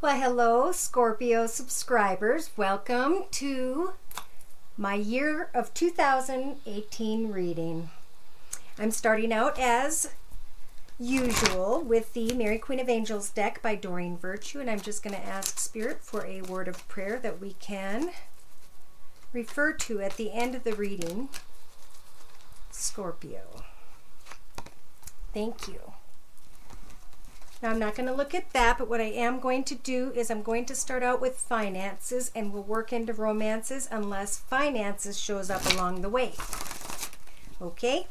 Well, hello, Scorpio subscribers. Welcome to my year of 2018 reading. I'm starting out as usual with the Mary Queen of Angels deck by Doreen Virtue, and I'm just going to ask Spirit for a word of prayer that we can refer to at the end of the reading. Scorpio. Thank you. Now, I'm not going to look at that, but what I am going to do is I'm going to start out with finances and we'll work into romances unless finances shows up along the way. Okay?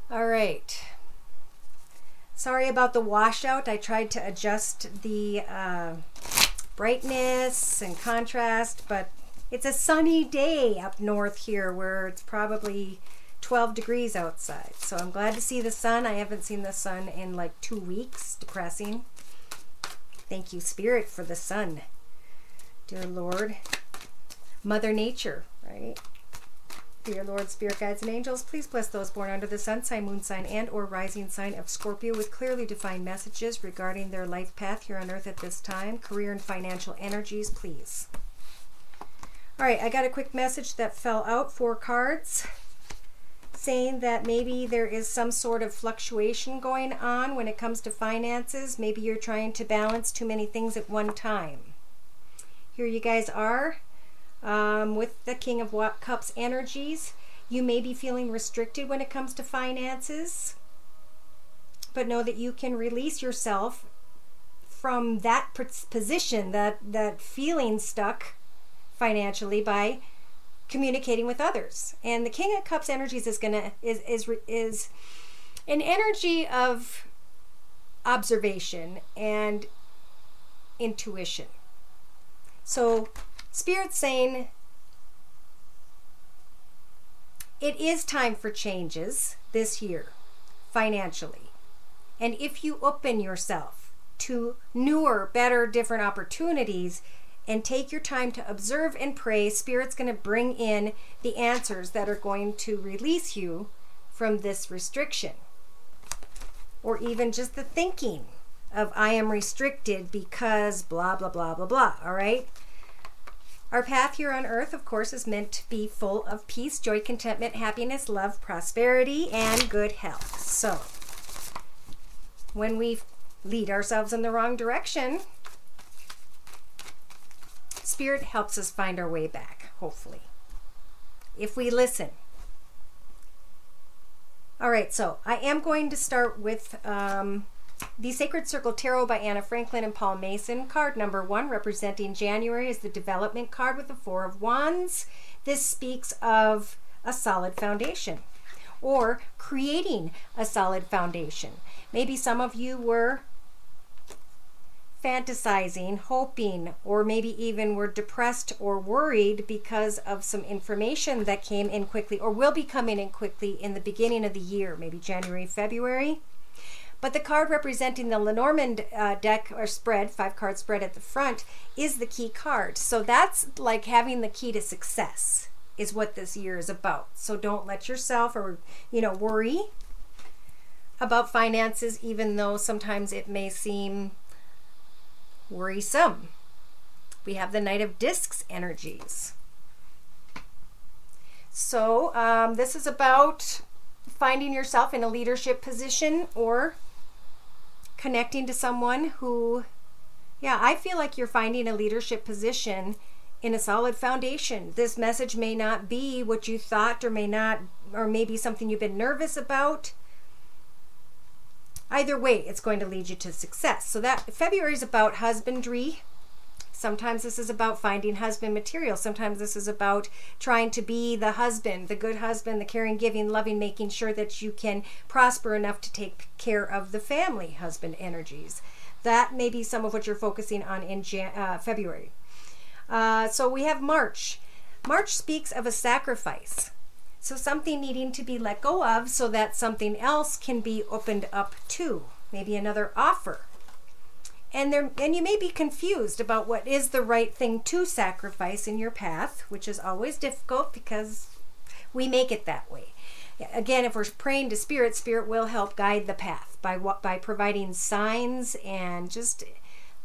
All right. Sorry about the washout. I tried to adjust the brightness and contrast, but it's a sunny day up north here where it's probably 12 degrees outside. So I'm glad to see the sun. I haven't seen the sun in like 2 weeks. Depressing. Thank you, Spirit, for the sun. Dear Lord. Mother Nature, right? Dear Lord, Spirit, guides, and angels, please bless those born under the sun sign, moon sign, and or rising sign of Scorpio with clearly defined messages regarding their life path here on earth at this time. Career and financial energies, please. All right, I got a quick message that fell out, 4 cards, saying that maybe there is some sort of fluctuation going on when it comes to finances. Maybe you're trying to balance too many things at one time. Here you guys are with the King of Cups energies. You may be feeling restricted when it comes to finances, but know that you can release yourself from that position, that feeling stuck financially by communicating with others. And the King of Cups energies is an energy of observation and intuition. So Spirit's saying it is time for changes this year financially. And if you open yourself to newer, better, different opportunities and take your time to observe and pray, Spirit's going to bring in the answers that are going to release you from this restriction. Or even just the thinking of I am restricted because blah, blah, blah, blah, blah. All right? Our path here on earth, of course, is meant to be full of peace, joy, contentment, happiness, love, prosperity, and good health. So, when we lead ourselves in the wrong direction, Spirit helps us find our way back, hopefully, if we listen. All right, so I am going to start with the Sacred Circle Tarot by Anna Franklin and Paul Mason. Card number 1, representing January, is the Development card with the 4 of Wands. This speaks of a solid foundation or creating a solid foundation. Maybe some of you were fantasizing, hoping, or maybe even were depressed or worried because of some information that came in quickly or will be coming in quickly in the beginning of the year, maybe January, February. But the card representing the Lenormand deck or spread, 5-card spread at the front, is the key card. So that's like having the key to success is what this year is about. So don't let yourself worry about finances, even though sometimes it may seem worrisome. We have the Knight of Discs energies. So this is about finding yourself in a leadership position or connecting to someone who, I feel like you're finding a leadership position in a solid foundation. This message may not be what you thought or maybe something you've been nervous about. Either way, it's going to lead you to success. So that February is about husbandry. Sometimes this is about finding husband material. Sometimes this is about trying to be the husband, the good husband, the caring, giving, loving, making sure that you can prosper enough to take care of the family, husband energies. That may be some of what you're focusing on in February. So we have March. March speaks of a sacrifice. So something needing to be let go of so that something else can be opened up to. Maybe another offer. And you may be confused about what is the right thing to sacrifice in your path, which is always difficult because we make it that way. Again, if we're praying to Spirit, Spirit will help guide the path by providing signs and just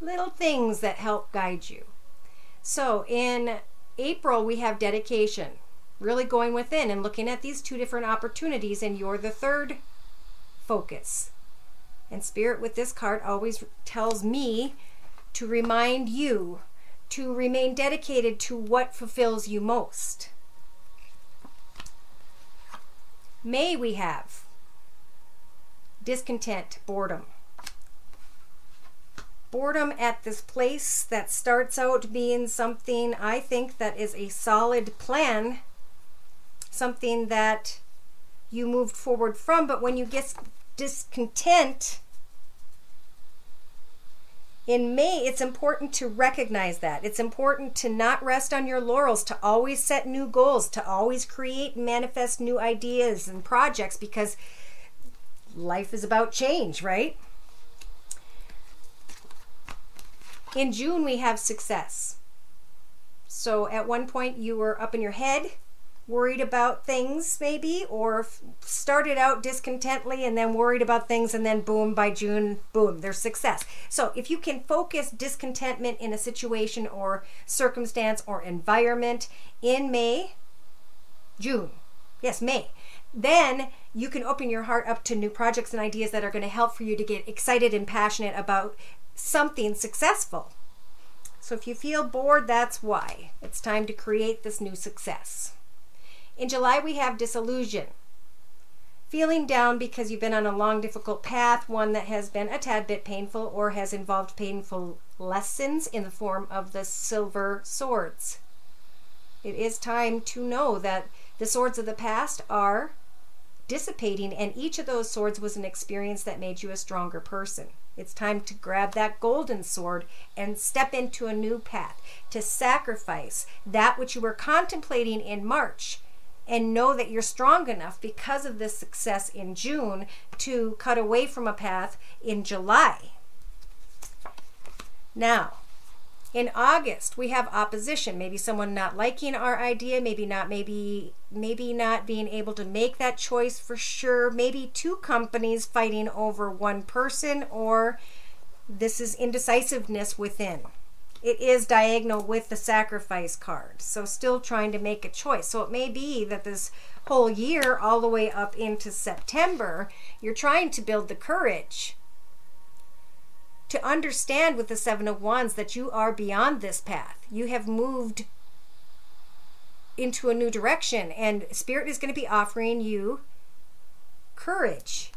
little things that help guide you. So in April, we have dedication, really going within and looking at these two different opportunities, and you're the third focus. And Spirit with this card always tells me to remind you to remain dedicated to what fulfills you most. May, we have discontent, boredom. Boredom at this place that starts out being something, I think, that is a solid plan, something that you moved forward from, but when you get discontent in May, it's important to recognize that. It's important to not rest on your laurels, to always set new goals, to always create and manifest new ideas and projects, because life is about change, right? In June, we have success. So at one point you were up in your head, worried about things maybe, or started out discontently and then worried about things, and then boom, by June, boom, there's success. So if you can focus discontentment in a situation or circumstance or environment in May, June, yes, May, then you can open your heart up to new projects and ideas that are going to help for you to get excited and passionate about something successful. So if you feel bored, that's why. It's time to create this new success. In July, we have disillusion. Feeling down because you've been on a long, difficult path, one that has been a tad bit painful or has involved painful lessons in the form of the silver swords. It is time to know that the swords of the past are dissipating, and each of those swords was an experience that made you a stronger person. It's time to grab that golden sword and step into a new path, to sacrifice that which you were contemplating in March, and know that you're strong enough because of this success in June to cut away from a path in July. Now, in August, we have opposition. Maybe someone not liking our idea, maybe not being able to make that choice for sure. Maybe two companies fighting over one person, or this is indecisiveness within. It is diagonal with the sacrifice card, so still trying to make a choice. So it may be that this whole year, all the way up into September, you're trying to build the courage to understand with the Seven of Wands that you are beyond this path. You have moved into a new direction, and Spirit is going to be offering you courage,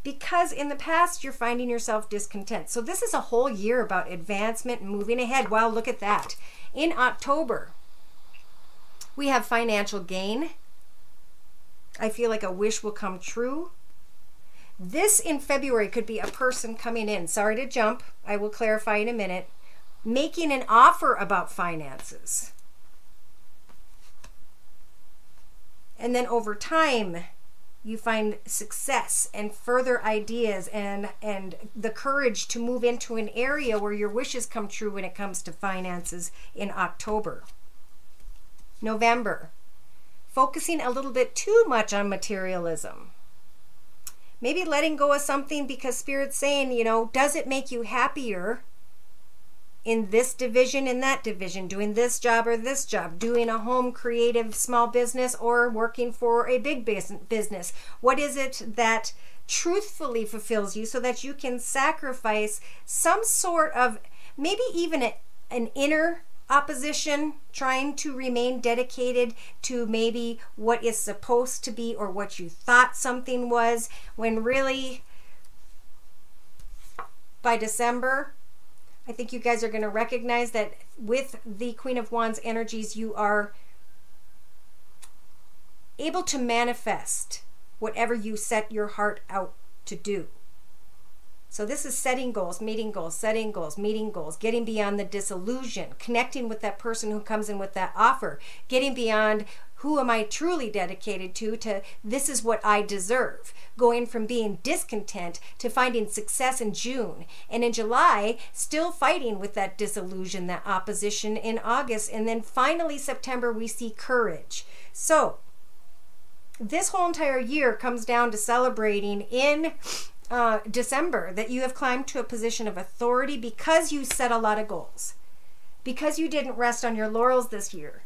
because in the past you're finding yourself discontent. So this is a whole year about advancement and moving ahead. Wow, look at that. In October, we have financial gain. I feel like a wish will come true. This in February could be a person coming in. Sorry to jump. I will clarify in a minute. Making an offer about finances. And then over time, you find success and further ideas and the courage to move into an area where your wishes come true when it comes to finances in October. November, focusing a little bit too much on materialism. Maybe letting go of something because Spirit's saying, you know, does it make you happier in this division, in that division, doing this job or this job, doing a home creative small business or working for a big business? What is it that truthfully fulfills you so that you can sacrifice some sort of, maybe even an inner opposition, trying to remain dedicated to maybe what is supposed to be or what you thought something was, when really by December, I think you guys are going to recognize that with the Queen of Wands energies, you are able to manifest whatever you set your heart out to do. So this is setting goals, meeting goals, setting goals, meeting goals, getting beyond the disillusion, connecting with that person who comes in with that offer, getting beyond who am I truly dedicated to this is what I deserve, going from being discontent to finding success in June. And in July, still fighting with that disillusion, that opposition in August. And then finally September, we see courage. So this whole entire year comes down to celebrating in December, that you have climbed to a position of authority because you set a lot of goals, because you didn't rest on your laurels this year,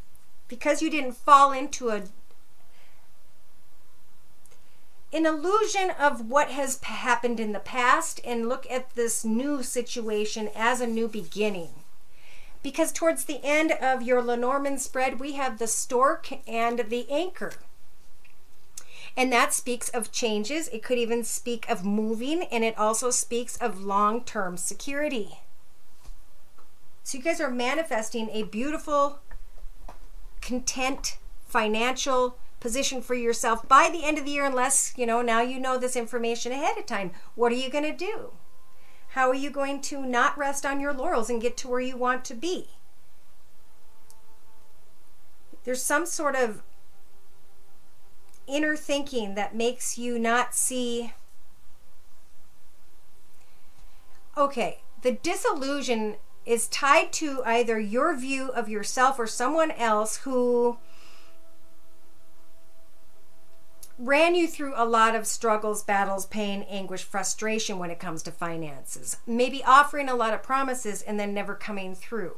because you didn't fall into an illusion of what has happened in the past and look at this new situation as a new beginning. Because towards the end of your Lenormand spread, we have the stork and the anchor. And that speaks of changes. It could even speak of moving, and it also speaks of long-term security. So you guys are manifesting a beautiful, content, financial position for yourself by the end of the year, unless, now you know this information ahead of time. What are you going to do? How are you going to not rest on your laurels and get to where you want to be? There's some sort of inner thinking that makes you not see. Okay, the disillusion is tied to either your view of yourself or someone else who ran you through a lot of struggles, battles, pain, anguish, frustration when it comes to finances. Maybe offering a lot of promises and then never coming through.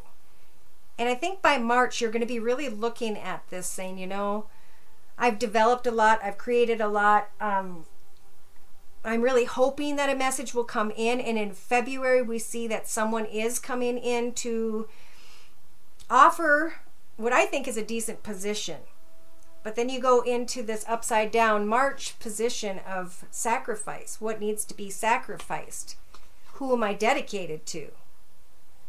And I think by March, you're going to be really looking at this saying, I've developed a lot. I've created a lot. I'm really hoping that a message will come in. And in February, we see that someone is coming in to offer what I think is a decent position. But then you go into this upside down March position of sacrifice. What needs to be sacrificed? Who am I dedicated to?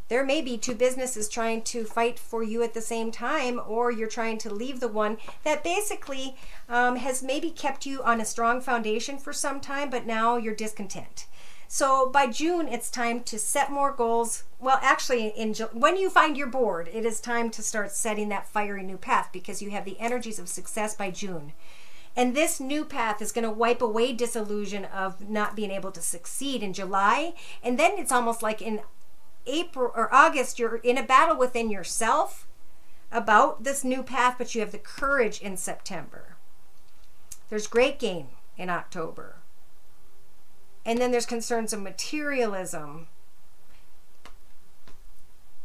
There may be two businesses trying to fight for you at the same time, or you're trying to leave the one that basically has maybe kept you on a strong foundation for some time, but now you're discontent. So by June, it's time to set more goals. Well, actually, when you find your board, it is time to start setting that fiery new path, because you have the energies of success by June. And this new path is going to wipe away disillusion of not being able to succeed in July. And then it's almost like in April or August, you're in a battle within yourself about this new path, but you have the courage in September. There's great gain in October. And then there's concerns of materialism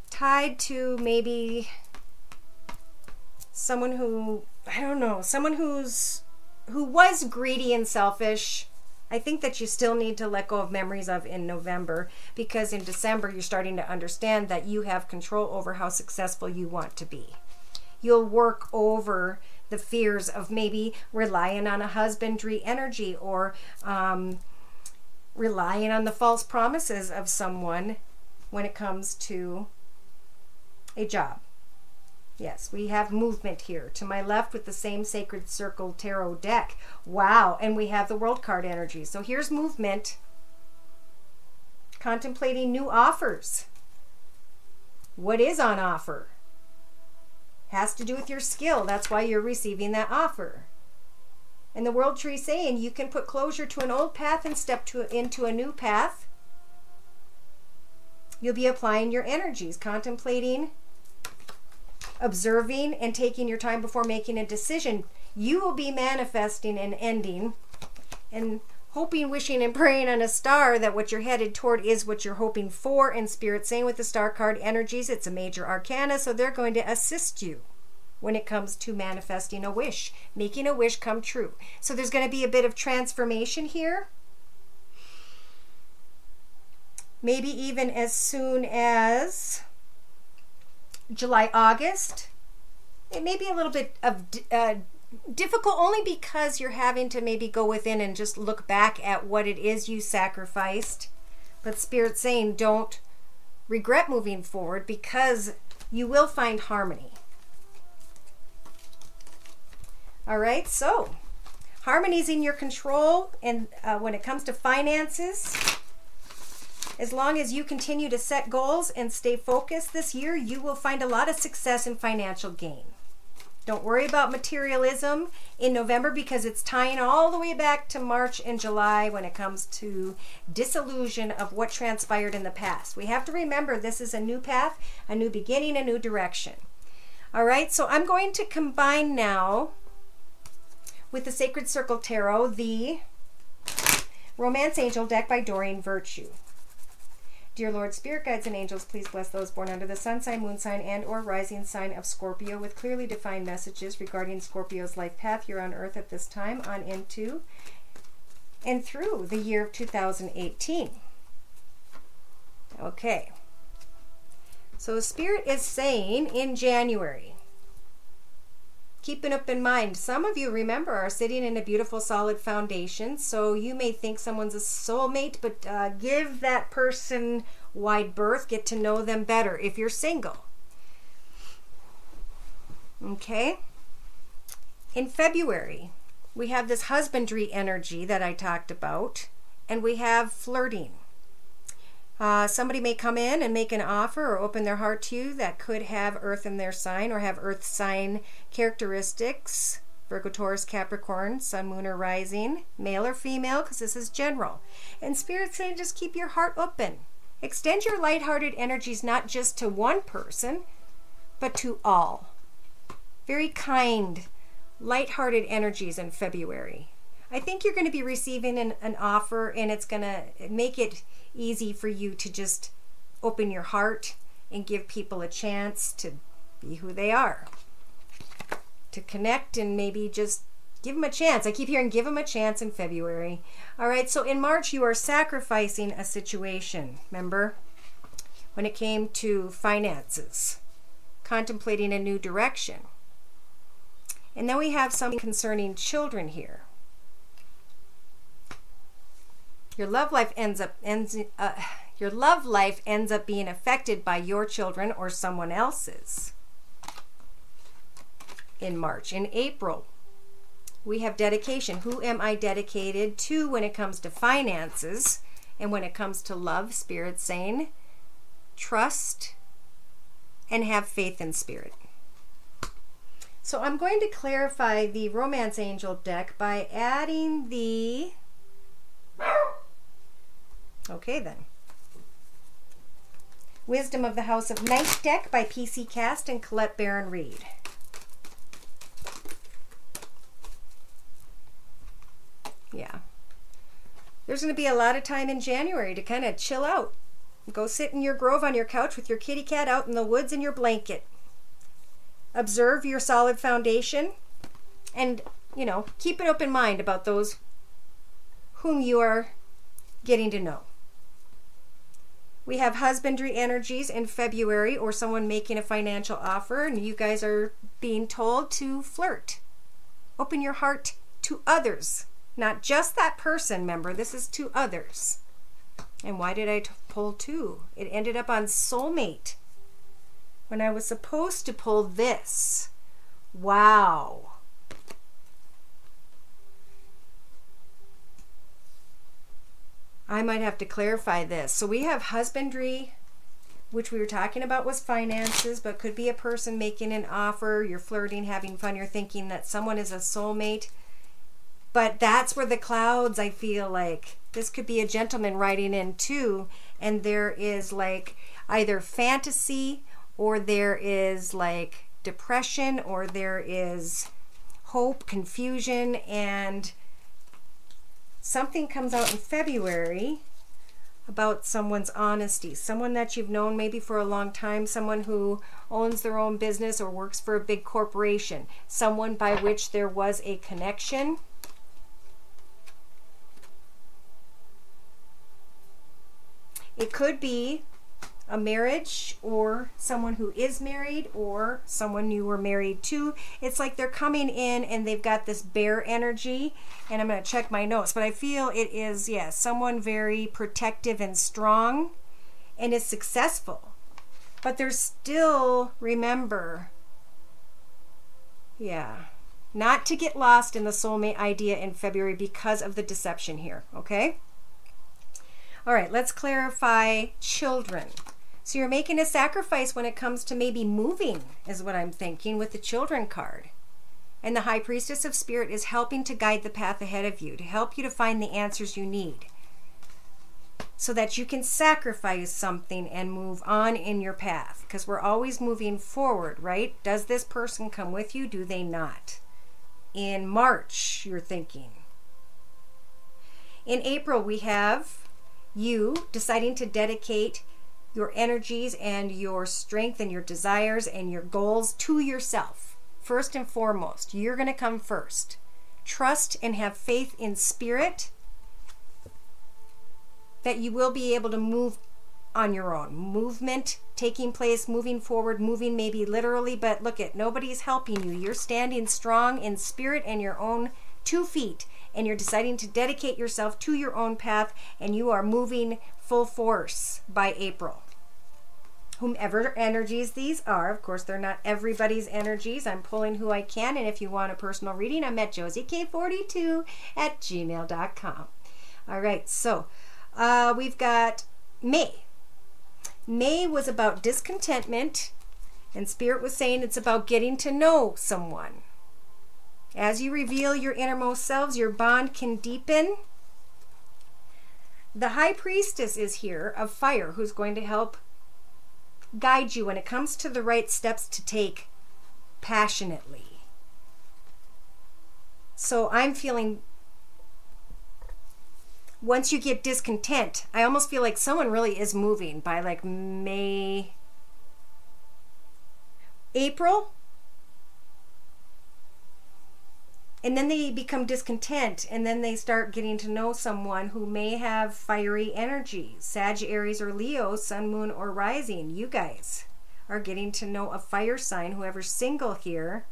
tied to maybe someone who, someone who was greedy and selfish. I think that you still need to let go of memories of in November, because in December you're starting to understand that you have control over how successful you want to be. You'll work over the fears of maybe relying on a husbandry energy, or relying on the false promises of someone when it comes to a job. Yes, we have movement here. To my left with the same Sacred Circle Tarot deck. Wow, and we have the World card energy. So here's movement. Contemplating new offers. What is on offer? Has to do with your skill. That's why you're receiving that offer. And the World Tree saying you can put closure to an old path and step into a new path. You'll be applying your energies, contemplating, observing, and taking your time before making a decision. You will be manifesting an ending and hoping, wishing, and praying on a star that what you're headed toward is what you're hoping for. And Spirit saying with the star card energies, it's a major arcana, so they're going to assist you when it comes to manifesting a wish, making a wish come true. So there's going to be a bit of transformation here. Maybe even as soon as July, August. It may be a little bit of difficult, only because you're having to maybe go within and just look back at what it is you sacrificed. But Spirit's saying don't regret moving forward, because you will find harmony. All right, so harmony's in your control, and when it comes to finances, as long as you continue to set goals and stay focused this year, you will find a lot of success and financial gain. Don't worry about materialism in November, because it's tying all the way back to March and July when it comes to disillusion of what transpired in the past. We have to remember this is a new path, a new beginning, a new direction. All right, so I'm going to combine now with the Sacred Circle Tarot, the Romance Angel deck by Doreen Virtue. Dear Lord, Spirit Guides and Angels, please bless those born under the sun sign, moon sign, and or rising sign of Scorpio with clearly defined messages regarding Scorpio's life path here on Earth at this time on into and through the year of 2018. Okay. So Spirit is saying in January, keeping up in mind, some of you, remember, are sitting in a beautiful solid foundation, so you may think someone's a soulmate, but give that person wide berth, get to know them better if you're single. Okay? In February, we have this husbandry energy that I talked about, and we have flirting. Somebody may come in and make an offer or open their heart to you that could have Earth in their sign or have Earth sign characteristics. Virgo, Taurus, Capricorn, Sun, Moon, or Rising, male or female, because this is general. And Spirit's saying just keep your heart open. Extend your lighthearted energies not just to one person, but to all. Very kind, lighthearted energies in February. I think you're going to be receiving an offer, and it's going to make it easy for you to just open your heart and give people a chance to be who they are, to connect, and maybe just give them a chance. I keep hearing give them a chance in February. All right, so in March you are sacrificing a situation, remember, when it came to finances, contemplating a new direction. And then we have something concerning children here. Your love life ends up being affected by your children or someone else's in March. In April, we have dedication. Who am I dedicated to when it comes to finances and when it comes to love? Spirit saying trust and have faith in Spirit. So I'm going to clarify the Romance Angel deck by adding the... Okay then. Wisdom of the House of Night deck by PC Cast and Colette Baron Reed. Yeah. There's going to be a lot of time in January to kind of chill out. Go sit in your grove on your couch with your kitty cat out in the woods in your blanket. Observe your solid foundation and, you know, keep an open mind about those whom you are getting to know. We have husbandry energies in February, or someone making a financial offer, and you guys are being told to flirt. Open your heart to others, not just that person, remember, this is to others. And why did I pull two? It ended up on soulmate when I was supposed to pull this. Wow. I might have to clarify this. So we have husbandry, which we were talking about was finances, but could be a person making an offer. You're flirting, having fun. You're thinking that someone is a soulmate. But that's where the clouds, I feel like, this could be a gentleman writing in too. And there is like either fantasy, or there is like depression, or there is hope, confusion, and something comes out in February about someone's honesty. Someone that you've known maybe for a long time, someone who owns their own business or works for a big corporation, someone by which there was a connection. It could be a marriage, or someone who is married, or someone you were married to. It's like they're coming in and they've got this bear energy, and I'm going to check my notes, but I feel it is, yes, someone very protective and strong and is successful. But there's still, remember, yeah, not to get lost in the soulmate idea in February because of the deception here, okay? All right, let's clarify children. So you're making a sacrifice when it comes to maybe moving, is what I'm thinking with the children card. And the High Priestess of Spirit is helping to guide the path ahead of you, to help you to find the answers you need, so that you can sacrifice something and move on in your path. Because we're always moving forward, right? Does this person come with you? Do they not? In March, you're thinking. In April, we have you deciding to dedicate your energies and your strength and your desires and your goals to yourself. First and foremost, you're going to come first. Trust and have faith in spirit that you will be able to move on your own. Movement taking place, moving forward, moving maybe literally, but look at, nobody's helping you. You're standing strong in spirit and your own 2 feet, and you're deciding to dedicate yourself to your own path, and you are moving full force by April. Whomever energies these are, of course, they're not everybody's energies. I'm pulling who I can, and if you want a personal reading, I'm at josiek42@gmail.com. All right, so we've got May. May was about discontentment, and Spirit was saying it's about getting to know someone. As you reveal your innermost selves, your bond can deepen. The High Priestess is here of fire, who's going to help guide you when it comes to the right steps to take passionately. So I'm feeling, once you get discontent, I almost feel like someone really is moving by like May, April. And then they become discontent, and then they start getting to know someone who may have fiery energy. Sag, Aries, or Leo, Sun, Moon, or Rising. You guys are getting to know a fire sign, whoever's single here,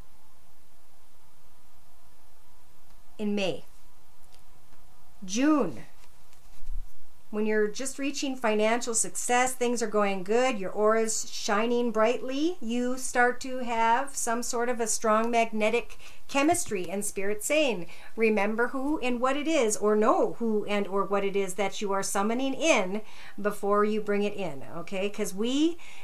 in May. June. When you're just reaching financial success, things are going good, your aura's shining brightly, you start to have some sort of a strong magnetic chemistry, and Spirit saying, remember who and what it is, or know who and or what it is that you are summoning in before you bring it in, okay? Because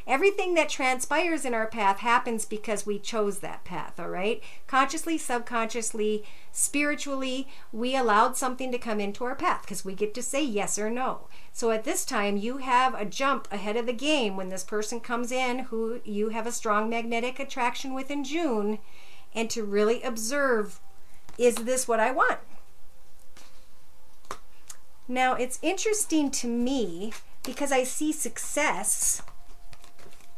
everything that transpires in our path happens because we chose that path, all right? Consciously, subconsciously, spiritually, we allowed something to come into our path because we get to say yes or no. So at this time, you have a jump ahead of the game when this person comes in who you have a strong magnetic attraction with in June, and to really observe, is this what I want? Now, it's interesting to me because I see success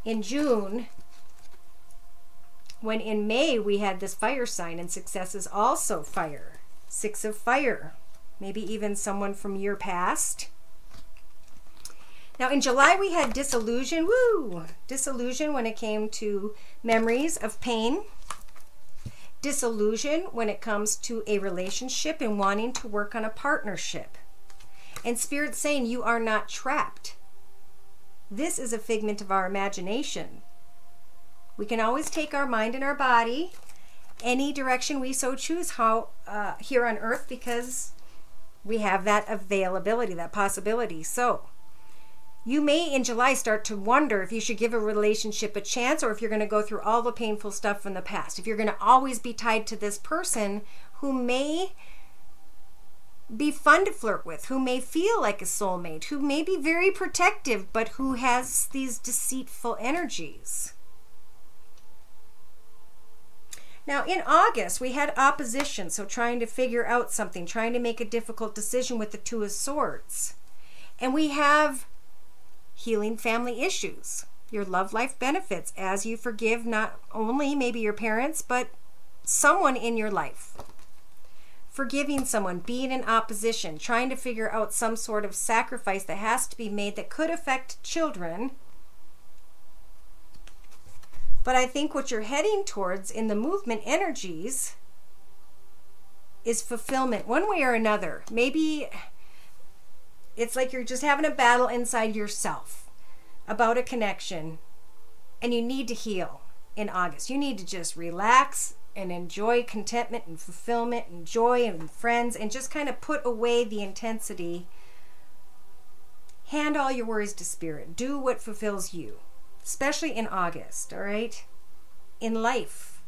in June, when in May we had this fire sign, and success is also fire. 6 of fire. Maybe even someone from your past. Now in July we had disillusion. Woo! Disillusion when it came to memories of pain. Disillusion when it comes to a relationship and wanting to work on a partnership. And Spirit saying you are not trapped. This is a figment of our imagination. We can always take our mind and our body any direction we so choose here on earth, because we have that availability, that possibility. So you may in July start to wonder if you should give a relationship a chance, or if you're going to go through all the painful stuff from the past. If you're going to always be tied to this person who may be fun to flirt with, who may feel like a soulmate, who may be very protective, but who has these deceitful energies. Now in August we had opposition, so trying to figure out something, trying to make a difficult decision with the 2 of Swords. And we have healing family issues. Your love life benefits as you forgive not only maybe your parents, but someone in your life. Forgiving someone, being in opposition, trying to figure out some sort of sacrifice that has to be made that could affect children. But I think what you're heading towards in the movement energies is fulfillment one way or another. Maybe it's like you're just having a battle inside yourself about a connection, and you need to heal in August. You need to just relax and enjoy contentment and fulfillment and joy and friends, and just kind of put away the intensity. Hand all your worries to Spirit. Do what fulfills you, especially in August, all right? In life,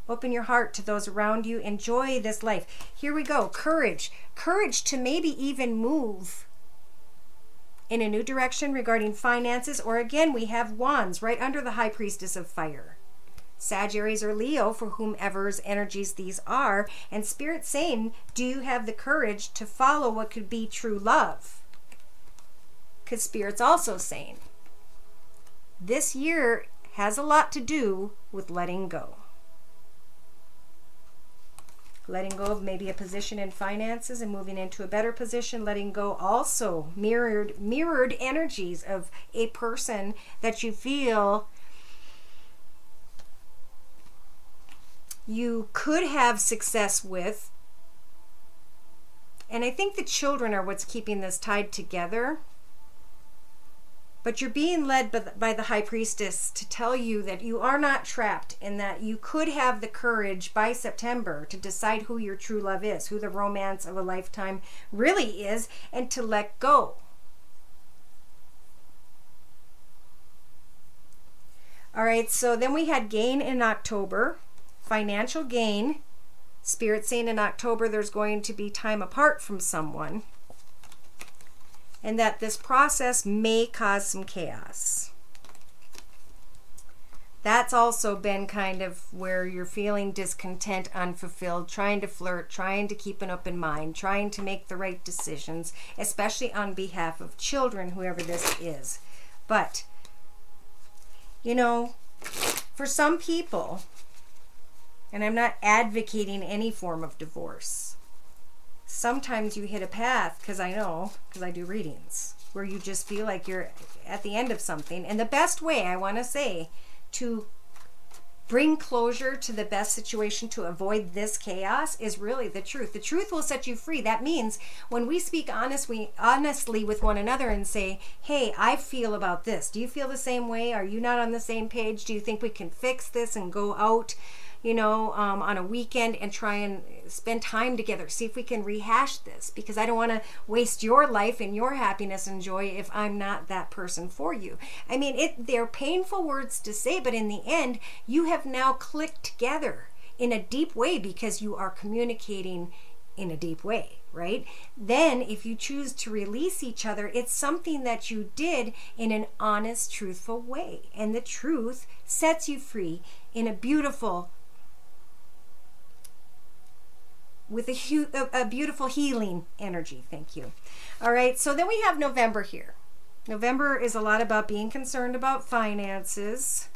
open your heart to those around you. Enjoy this life. Here we go. Courage. Courage to maybe even move in a new direction regarding finances, or again, we have Wands right under the High Priestess of Fire. Sag, Aries, or Leo, for whomever's energies these are. And Spirit's saying, do you have the courage to follow what could be true love? Because Spirit's also saying, this year has a lot to do with letting go. Letting go of maybe a position in finances and moving into a better position. Letting go also mirrored energies of a person that you feel you could have success with. And I think the children are what's keeping this tied together. But you're being led by the High Priestess to tell you that you are not trapped, and that you could have the courage by September to decide who your true love is, who the romance of a lifetime really is, and to let go. All right, so then we had gain in October, financial gain. Spirit saying in October there's going to be time apart from someone, and that this process may cause some chaos. That's also been kind of where you're feeling discontent, unfulfilled, trying to flirt, trying to keep an open mind, trying to make the right decisions, especially on behalf of children, whoever this is. But, you know, for some people, and I'm not advocating any form of divorce, sometimes you hit a path, because I do readings, where you just feel like you're at the end of something. And the best way, I want to say, to bring closure to the best situation to avoid this chaos is really the truth. The truth will set you free. That means when we speak honestly with one another and say, hey, I feel about this. Do you feel the same way? Are you not on the same page? Do you think we can fix this and go out, you know, on a weekend and try and spend time together, see if we can rehash this, because I don't want to waste your life and your happiness and joy if I'm not that person for you. I mean, they're painful words to say, but in the end, you have now clicked together in a deep way because you are communicating in a deep way, right? Then if you choose to release each other, it's something that you did in an honest, truthful way. And the truth sets you free in a beautiful, with a beautiful healing energy. Thank you. All right, so then we have November here. November is a lot about being concerned about finances,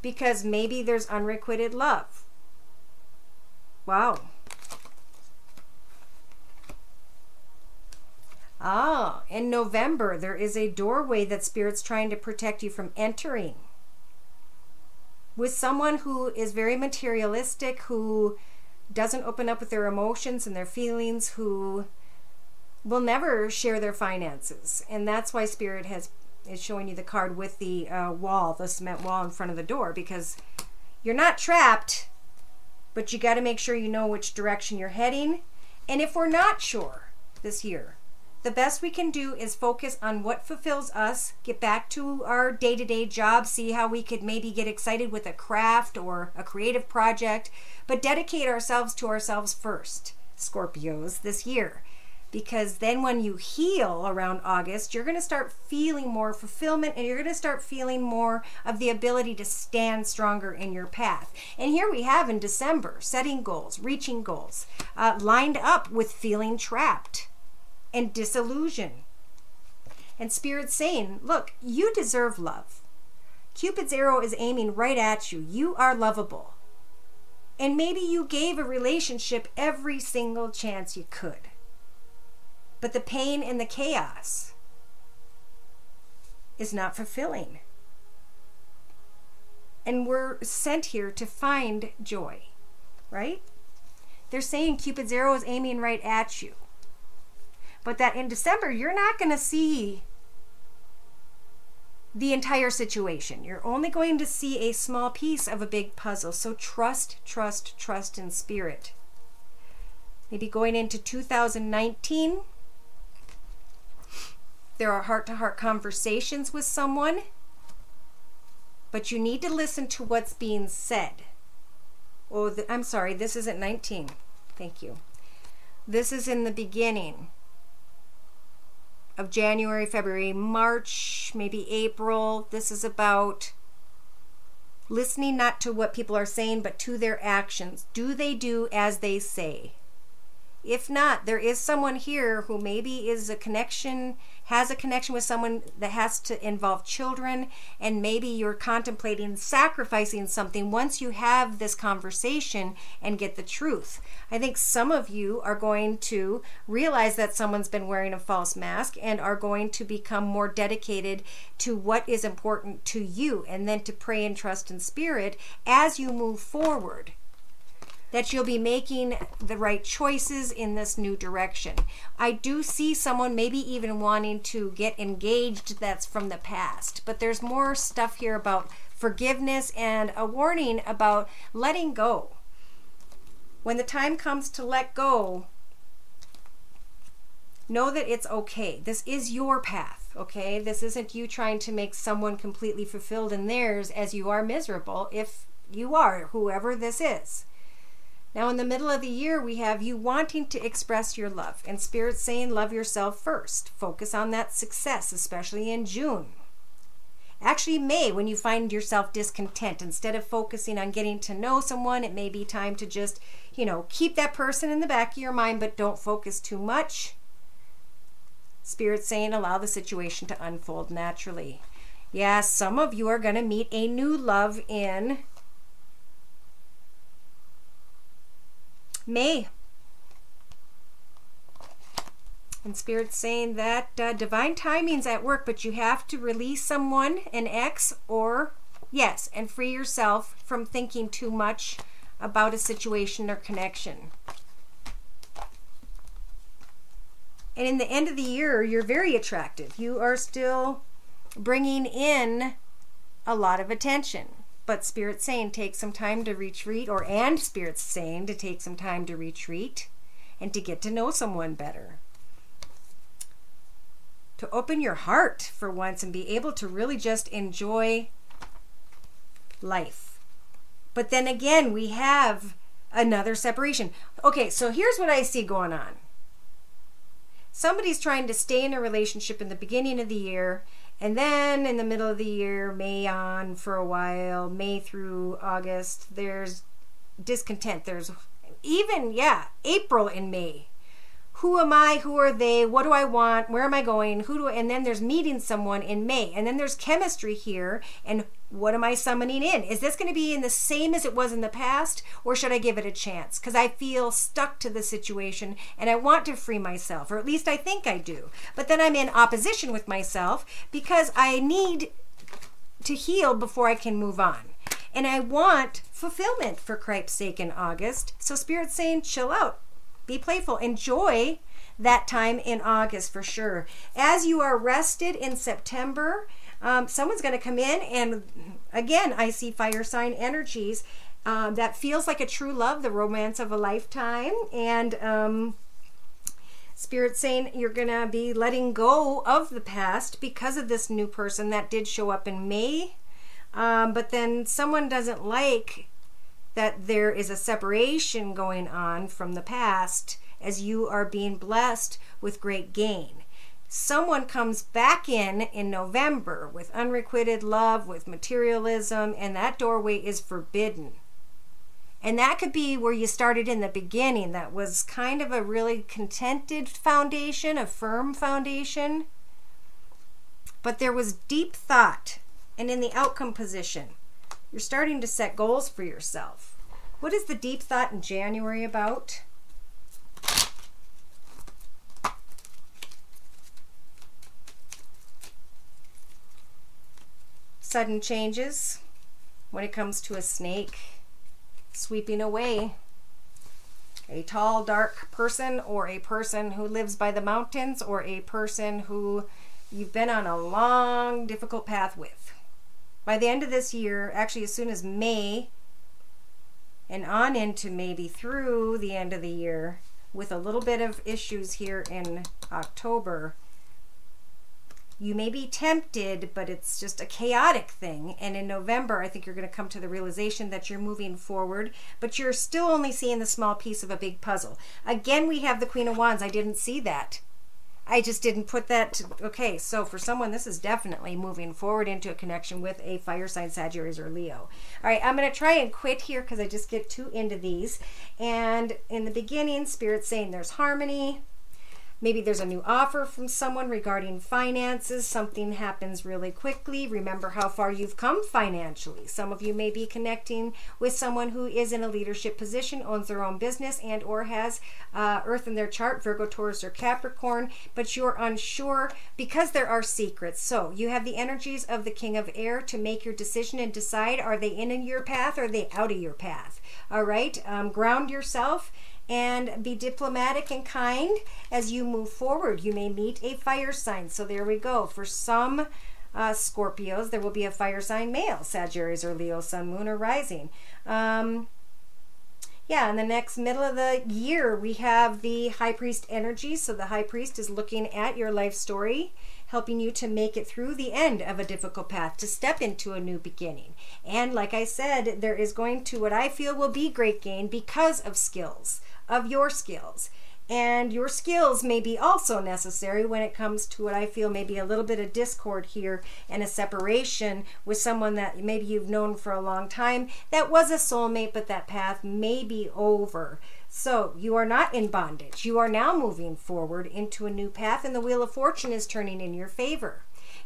because maybe there's unrequited love. Wow. Ah, in November, there is a doorway that Spirit's trying to protect you from entering, with someone who is very materialistic, who doesn't open up with their emotions and their feelings, who will never share their finances. And that's why Spirit is showing you the card with the wall, the cement wall in front of the door, because you're not trapped, but you got to make sure you know which direction you're heading. And if we're not sure this year, the best we can do is focus on what fulfills us, get back to our day-to-day job, see how we could maybe get excited with a craft or a creative project, but dedicate ourselves to ourselves first, Scorpios, this year. Because then when you heal around August, you're going to start feeling more fulfillment, and you're going to start feeling more of the ability to stand stronger in your path. And here we have in December, setting goals, reaching goals, lined up with feeling trapped and disillusion. And Spirit's saying, look, you deserve love. Cupid's arrow is aiming right at you. You are lovable. And maybe you gave a relationship every single chance you could. But the pain and the chaos is not fulfilling. And we're sent here to find joy, right? They're saying Cupid's arrow is aiming right at you. But that in December, you're not going to see the entire situation. You're only going to see a small piece of a big puzzle. So trust, trust, trust in Spirit. Maybe going into 2019, there are heart-to-heart conversations with someone, but you need to listen to what's being said. Oh, I'm sorry, this isn't 19. Thank you. This is in the beginning of January, February, March, maybe April. This is about listening not to what people are saying, but to their actions. Do they do as they say? If not, there is someone here who maybe has a connection with someone that has to involve children, and maybe you're contemplating sacrificing something once you have this conversation and get the truth. I think some of you are going to realize that someone's been wearing a false mask and are going to become more dedicated to what is important to you, and then to pray and trust in spirit as you move forward, that you'll be making the right choices in this new direction. I do see someone maybe even wanting to get engaged that's from the past, but there's more stuff here about forgiveness and a warning about letting go. When the time comes to let go, know that it's okay. This is your path, okay? This isn't you trying to make someone completely fulfilled in theirs as you are miserable, if you are, whoever this is. Now, in the middle of the year, we have you wanting to express your love, and Spirit saying love yourself first. Focus on that success, especially in June. Actually, May, when you find yourself discontent, instead of focusing on getting to know someone, it may be time to just, keep that person in the back of your mind, but don't focus too much. Spirit saying allow the situation to unfold naturally. Yeah, some of you are going to meet a new love in May. And Spirit's saying that divine timing's at work, but you have to release someone, an ex, and free yourself from thinking too much about a situation or connection. And in the end of the year, you're very attractive. You are still bringing in a lot of attention. But Spirit's saying take some time to retreat, and Spirit's saying to take some time to retreat and to get to know someone better. To open your heart for once and be able to really just enjoy life. But then again, we have another separation. Okay, so here's what I see going on. Somebody's trying to stay in a relationship in the beginning of the year, and then in the middle of the year, May on for a while, May through August, there's discontent. There's even, April and May. Who am I? Who are they? What do I want? Where am I going? And then there's meeting someone in May. And then there's chemistry here. And what am I summoning in? Is this going to be in the same as it was in the past? Or should I give it a chance? Because I feel stuck to the situation and I want to free myself. Or at least I think I do. But then I'm in opposition with myself because I need to heal before I can move on. And I want fulfillment for Cripe's sake in August. So Spirit's saying chill out. Be playful. Enjoy that time in August for sure. As you are rested in September, someone's going to come in, and again, I see fire sign energies. That feels like a true love, the romance of a lifetime. And Spirit's saying you're going to be letting go of the past because of this new person that did show up in May. But then someone doesn't like that there is a separation going on from the past as you are being blessed with great gain. Someone comes back in November with unrequited love, with materialism, and that doorway is forbidden. And that could be where you started in the beginning. That was kind of a really contented foundation, a firm foundation. But there was deep thought, and in the outcome position, you're starting to set goals for yourself. What is the deep thought in January about? Sudden changes when it comes to a snake sweeping away a tall, dark person, or a person who lives by the mountains, or a person who you've been on a long, difficult path with. By the end of this year, actually as soon as May and on into maybe through the end of the year, with a little bit of issues here in October, you may be tempted, but it's just a chaotic thing. And in November, I think you're going to come to the realization that you're moving forward, but you're still only seeing the small piece of a big puzzle. Again, we have the Queen of Wands. I didn't see that. I just didn't put that. Okay, so for someone, this is definitely moving forward into a connection with a fire sign, Sagittarius or Leo. All right, I'm going to try and quit here because I just get too into these. And in the beginning, Spirit's saying there's harmony. Maybe there's a new offer from someone regarding finances. Something happens really quickly. Remember how far you've come financially. Some of you may be connecting with someone who is in a leadership position, owns their own business, and or has Earth in their chart, Virgo, Taurus, or Capricorn, but you're unsure because there are secrets. So you have the energies of the King of Air to make your decision and decide, are they in your path or are they out of your path? All right, ground yourself and be diplomatic and kind as you move forward. You may meet a fire sign. So there we go. For some Scorpios, there will be a fire sign male, Sagittarius or Leo, Sun, Moon, or Rising. Yeah, in the next middle of the year, we have the High Priest energy. So the High Priest is looking at your life story, helping you to make it through the end of a difficult path, to step into a new beginning. And like I said, there is going to, what I feel will be great gain because of skills, of your skills. And your skills may be also necessary when it comes to what I feel may be a little bit of discord here and a separation with someone that maybe you've known for a long time that was a soulmate, but that path may be over. So you are not in bondage. You are now moving forward into a new path, and the Wheel of Fortune is turning in your favor.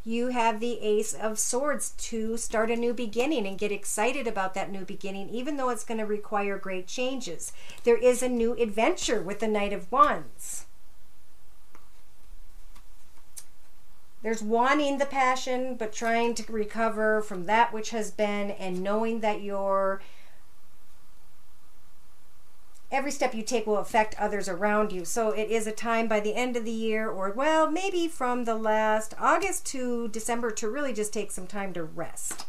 You have the Ace of Swords to start a new beginning and get excited about that new beginning, even though it's going to require great changes. There is a new adventure with the Knight of Wands. There's wanting the passion, but trying to recover from that which has been, and knowing that every step you take will affect others around you. So it is a time by the end of the year, or well, maybe from the last August to December, to really just take some time to rest.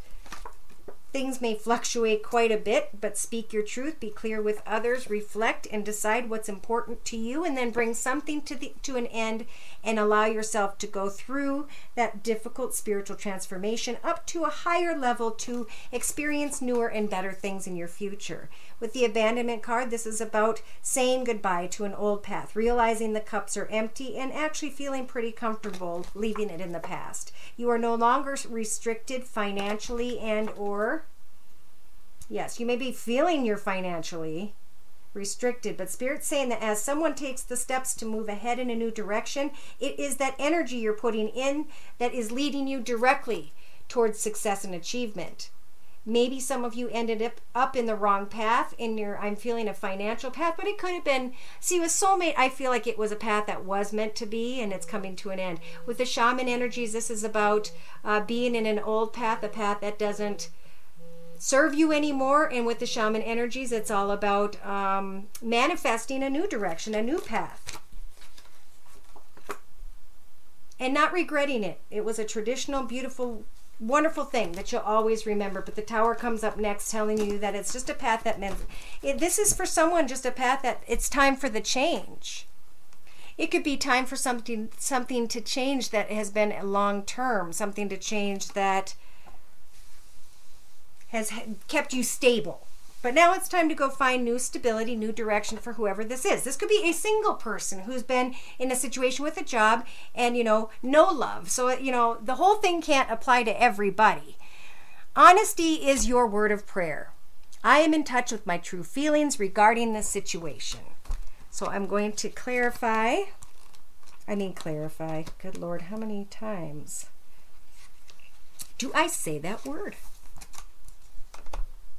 Things may fluctuate quite a bit, but speak your truth, be clear with others, reflect and decide what's important to you, and then bring something to an end and allow yourself to go through that difficult spiritual transformation up to a higher level to experience newer and better things in your future. With the Abandonment card, this is about saying goodbye to an old path, realizing the cups are empty, and actually feeling pretty comfortable leaving it in the past. You are no longer restricted financially and or, yes, you may be feeling you're financially restricted, but Spirit's saying that as someone takes the steps to move ahead in a new direction, it is that energy you're putting in that is leading you directly towards success and achievement. Maybe some of you ended up in the wrong path in your, I'm feeling, a financial path, but it could have been, see, with soulmate, I feel like it was a path that was meant to be, and it's coming to an end. With the Shaman energies, this is about being in an old path, a path that doesn't serve you anymore. And with the Shaman energies, it's all about manifesting a new direction, a new path, and not regretting it. It was a traditional, beautiful, wonderful thing that you'll always remember. But the Tower comes up next, telling you that it's just a path that meant this is for someone just a path that it's time for the change. It could be time for something to change that has been long term, something to change that has kept you stable. But now it's time to go find new stability, new direction for whoever this is. This could be a single person who's been in a situation with a job and, no love. So, the whole thing can't apply to everybody. Honesty is your word of prayer. I am in touch with my true feelings regarding this situation. So I'm going to clarify. Good Lord, how many times do I say that word?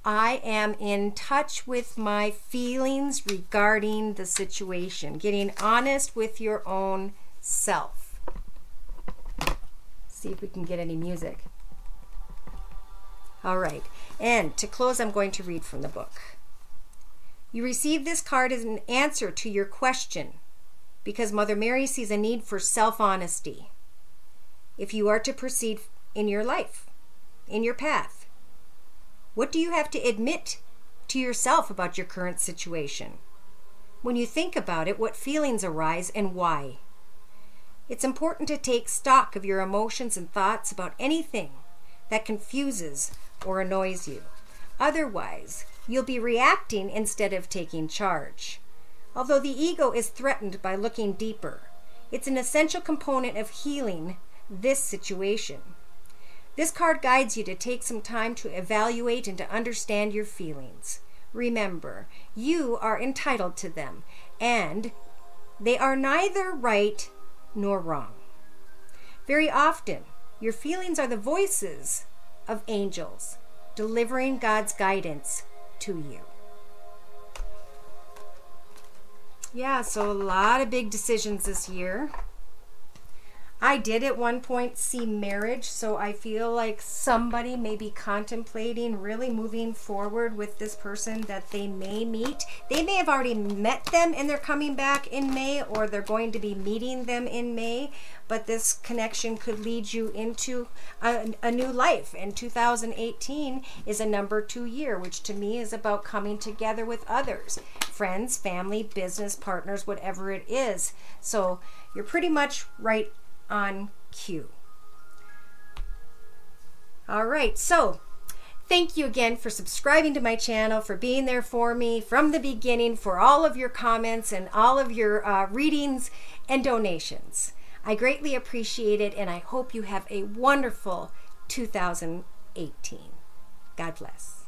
I am in touch with my feelings regarding the situation. Getting honest with your own self. See if we can get any music. All right. And to close, I'm going to read from the book. You receive this card as an answer to your question, because Mother Mary sees a need for self-honesty if you are to proceed in your life, in your path. What do you have to admit to yourself about your current situation? When you think about it, what feelings arise and why? It's important to take stock of your emotions and thoughts about anything that confuses or annoys you. Otherwise, you'll be reacting instead of taking charge. Although the ego is threatened by looking deeper, It's an essential component of healing this situation. This card guides you to take some time to evaluate and to understand your feelings. Remember, you are entitled to them, and they are neither right nor wrong. Very often, your feelings are the voices of angels delivering God's guidance to you. Yeah, so a lot of big decisions this year. I did at one point see marriage, so I feel like somebody may be contemplating really moving forward with this person that they may meet. They may have already met them and they're coming back in May, or they're going to be meeting them in May, but this connection could lead you into a new life. And 2018 is a number 2 year, which to me is about coming together with others, friends, family, business partners, whatever it is. So you're pretty much right on cue. All right, so thank you again for subscribing to my channel, for being there for me from the beginning, for all of your comments and all of your readings and donations. I greatly appreciate it, and I hope you have a wonderful 2018. God bless.